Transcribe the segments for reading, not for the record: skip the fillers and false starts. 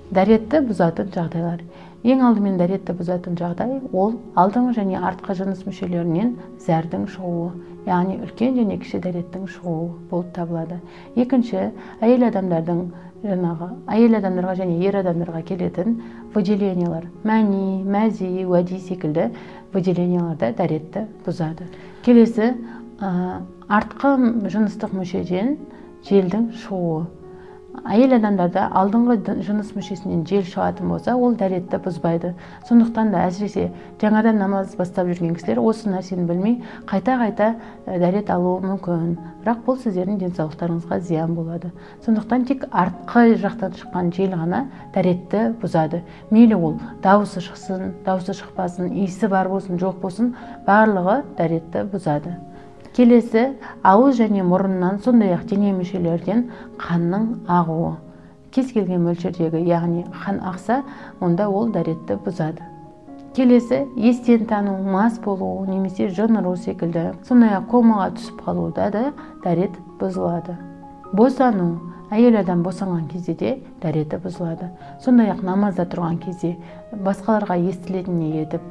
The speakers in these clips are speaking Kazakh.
Дәретті бұзатын жағдайлар. Ең алдымен дәретті бұзатын жағдай ол алдыңғы және артқы жыныс мүшелерінен зәрдің шығуы, яғни үлкен және кіші дәреттің шығуы болып табылады. Екінші, әйел адамдарға және ер адамдарға келетін выделениялар, мәни, мәзи, уәди секілді выделенияларда дәретті бұзады. Келесі, артқы жыныстық мүшеден желдің шығуы. Әйел адамдарда алдыңғы жыныс мүшесінен жел шығатын болса, ол дәретті бұзбайды. Сондықтан да әсіресе жаңадан намаз бастап жүрген кісілер осы нәрсені білмей қайта-қайта дәрет алуы мүмкін. Бірақ бұл сіздердің денсаулықтарыңызға зиян болады. Сондықтан тек артқы жақтан шыққан жел ғана дәретті бұзады. Мейлі ол дауысы шықсын, дауысы шықпасын, иісі бар болсын, жоқ болсын, барлығы дәретті бұзады. Келесі, ауыз және мұрыннан, сондай-ақ дене мүшелерден қанның ағуы. Кез келген мөлшердегі, яғни қан ақса, онда ол дәретті бұзады. Келесі, естен тану, мас болу, немесе жын ұру секілді, сондай-ақ комаға түсіп қалуда да дәрет бұзылады. Босану, әйел адам босанған кезде де дәреті бұзылады. Сондай-ақ намазда тұрған кезде басқаларға естілетіндей етіп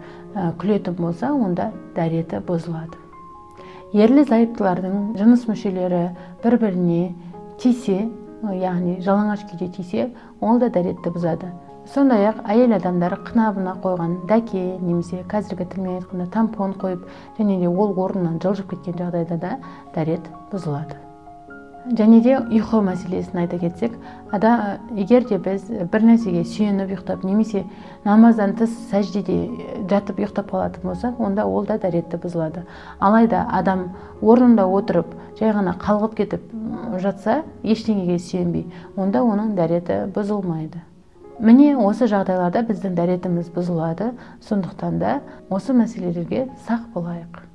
күлетін болса, онда дәреті бұзылады. Ерлі зайыптылардың жыныс мүшелері бір-біріне тисе, яғни жалаңаш күйде тисе, ол да дәретті бұзады. Сондай-ақ әйел адамдар қынабына қойған дәке, немесе қазіргі тілмен айтқанда тампон қойып, және де ол орнынан жылжып кеткен жағдайда да дәрет бұзылады. Және де ұйқы мәселесін айта кетсек, егер де біз бір нәрсеге сүйеніп ұйықтап, немесе намаздан тыс сәждеде жатып ұйықтап қалатын болсақ, онда ол да дәретті бұзылады. Алайда адам орнында отырып, жай ғана қалғып кетіп жатса, ештеңеге сүйенбей, онда оның дәреті бұзылмайды. Міне осы жағдайларда біздің дәретіміз бұзылады, сондықтан да осы мәселелерге сақ болайық.